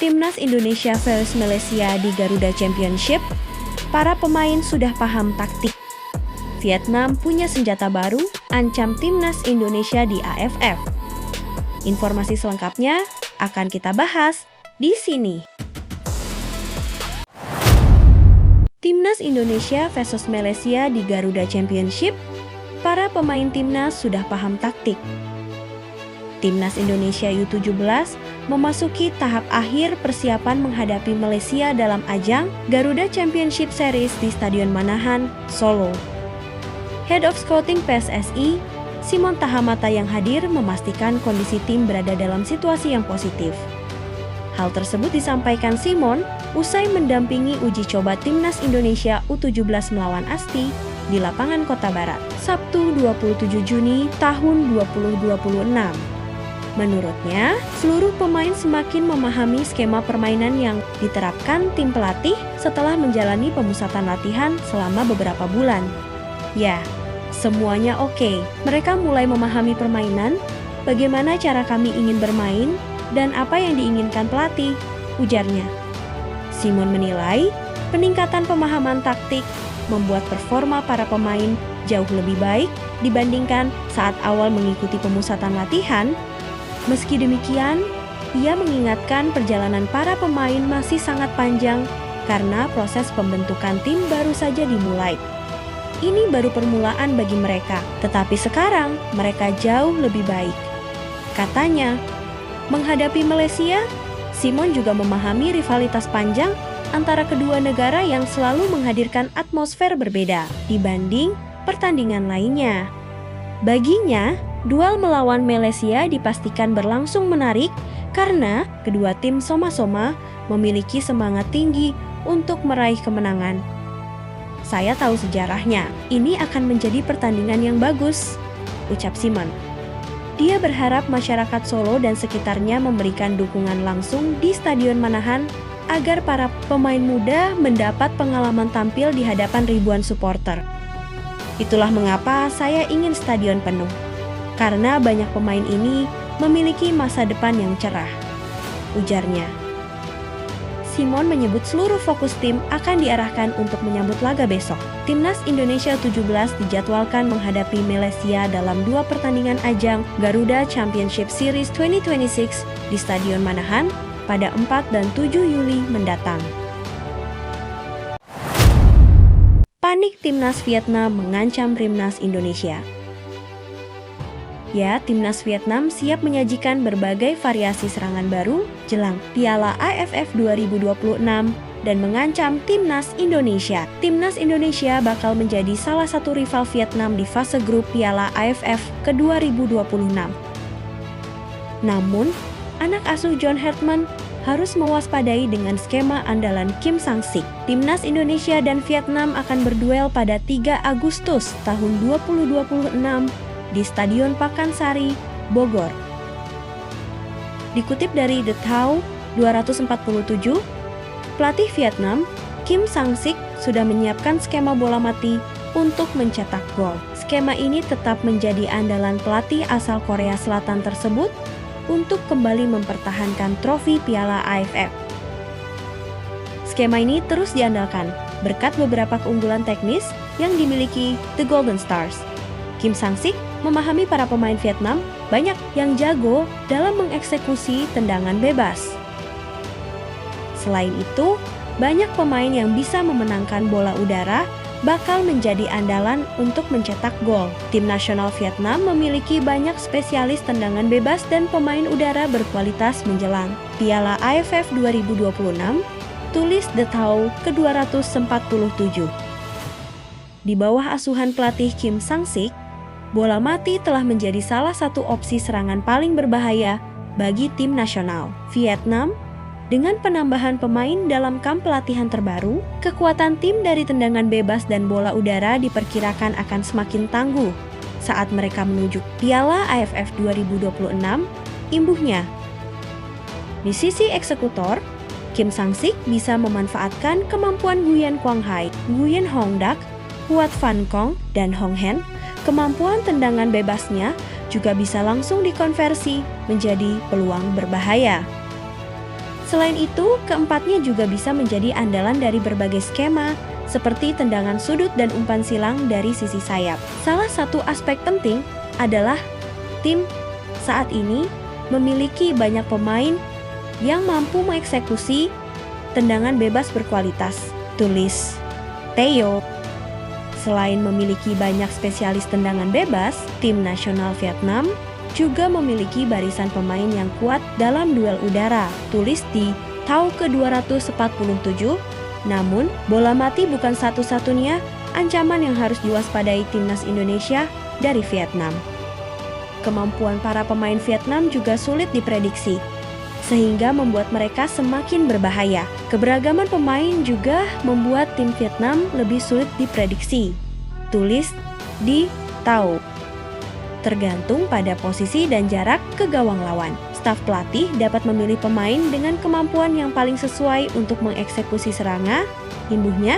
Timnas Indonesia vs Malaysia di Garuda Championship, para pemain sudah paham taktik. Vietnam punya senjata baru, ancam Timnas Indonesia di AFF. Informasi selengkapnya akan kita bahas di sini. Timnas Indonesia vs Malaysia di Garuda Championship, para pemain timnas sudah paham taktik. Timnas Indonesia U17 memasuki tahap akhir persiapan menghadapi Malaysia dalam ajang Garuda Championship Series di Stadion Manahan, Solo. Head of Scouting PSSI, Simon Tahamata yang hadir memastikan kondisi tim berada dalam situasi yang positif. Hal tersebut disampaikan Simon usai mendampingi uji coba Timnas Indonesia U17 melawan Asti di lapangan Kota Barat, Sabtu 27 Juni tahun 2026. Menurutnya, seluruh pemain semakin memahami skema permainan yang diterapkan tim pelatih setelah menjalani pemusatan latihan selama beberapa bulan. Ya, semuanya oke. Mereka mulai memahami permainan, bagaimana cara kami ingin bermain, dan apa yang diinginkan pelatih, ujarnya. Simon menilai, peningkatan pemahaman taktik membuat performa para pemain jauh lebih baik dibandingkan saat awal mengikuti pemusatan latihan. Meski demikian, ia mengingatkan perjalanan para pemain masih sangat panjang karena proses pembentukan tim baru saja dimulai. Ini baru permulaan bagi mereka, tetapi sekarang mereka jauh lebih baik. Katanya, menghadapi Malaysia, Simon juga memahami rivalitas panjang antara kedua negara yang selalu menghadirkan atmosfer berbeda dibanding pertandingan lainnya. Baginya, duel melawan Malaysia dipastikan berlangsung menarik karena kedua tim sama-sama memiliki semangat tinggi untuk meraih kemenangan. Saya tahu sejarahnya, ini akan menjadi pertandingan yang bagus, ucap Simon. Dia berharap masyarakat Solo dan sekitarnya memberikan dukungan langsung di Stadion Manahan agar para pemain muda mendapat pengalaman tampil di hadapan ribuan supporter. Itulah mengapa saya ingin stadion penuh. Karena banyak pemain ini memiliki masa depan yang cerah, ujarnya. Simon menyebut seluruh fokus tim akan diarahkan untuk menyambut laga besok. Timnas Indonesia 17 dijadwalkan menghadapi Malaysia dalam 2 pertandingan ajang Garuda Championship Series 2026 di Stadion Manahan pada 4 dan 7 Juli mendatang. Panik Timnas Vietnam mengancam Timnas Indonesia. Ya, Timnas Vietnam siap menyajikan berbagai variasi serangan baru jelang Piala AFF 2026 dan mengancam Timnas Indonesia. Timnas Indonesia bakal menjadi salah satu rival Vietnam di fase grup Piala AFF ke-2026. Namun, anak asuh John Hartman harus mewaspadai dengan skema andalan Kim Sang-sik. Timnas Indonesia dan Vietnam akan berduel pada 3 Agustus tahun 2026 di Stadion Pakansari, Bogor. Dikutip dari The Thao 247, pelatih Vietnam, Kim Sang-sik, sudah menyiapkan skema bola mati untuk mencetak gol. Skema ini tetap menjadi andalan pelatih asal Korea Selatan tersebut untuk kembali mempertahankan trofi Piala AFF. Skema ini terus diandalkan berkat beberapa keunggulan teknis yang dimiliki The Golden Stars. Kim Sang-sik memahami para pemain Vietnam banyak yang jago dalam mengeksekusi tendangan bebas. Selain itu, banyak pemain yang bisa memenangkan bola udara bakal menjadi andalan untuk mencetak gol. Tim nasional Vietnam memiliki banyak spesialis tendangan bebas dan pemain udara berkualitas menjelang Piala AFF 2026, tulis The Thao ke-247. Di bawah asuhan pelatih Kim Sang-sik, bola mati telah menjadi salah satu opsi serangan paling berbahaya bagi tim nasional Vietnam. Dengan penambahan pemain dalam kamp pelatihan terbaru, kekuatan tim dari tendangan bebas dan bola udara diperkirakan akan semakin tangguh saat mereka menuju Piala AFF 2026, imbuhnya. Di sisi eksekutor, Kim Sang-sik bisa memanfaatkan kemampuan Nguyen Quang Hai, Nguyen Hong Dak, Huat Van Kong, dan Hong Hen. Kemampuan tendangan bebasnya juga bisa langsung dikonversi menjadi peluang berbahaya. Selain itu, keempatnya juga bisa menjadi andalan dari berbagai skema, seperti tendangan sudut dan umpan silang dari sisi sayap. Salah satu aspek penting adalah tim saat ini memiliki banyak pemain yang mampu mengeksekusi tendangan bebas berkualitas, tulis Theo. Selain memiliki banyak spesialis tendangan bebas, tim nasional Vietnam juga memiliki barisan pemain yang kuat dalam duel udara, tulis di Thao ke-247. Namun, bola mati bukan satu-satunya ancaman yang harus diwaspadai timnas Indonesia dari Vietnam. Kemampuan para pemain Vietnam juga sulit diprediksi, sehingga membuat mereka semakin berbahaya. Keberagaman pemain juga membuat tim Vietnam lebih sulit diprediksi, tulis di Thao. Tergantung pada posisi dan jarak ke gawang lawan. Staf pelatih dapat memilih pemain dengan kemampuan yang paling sesuai untuk mengeksekusi serangan, imbuhnya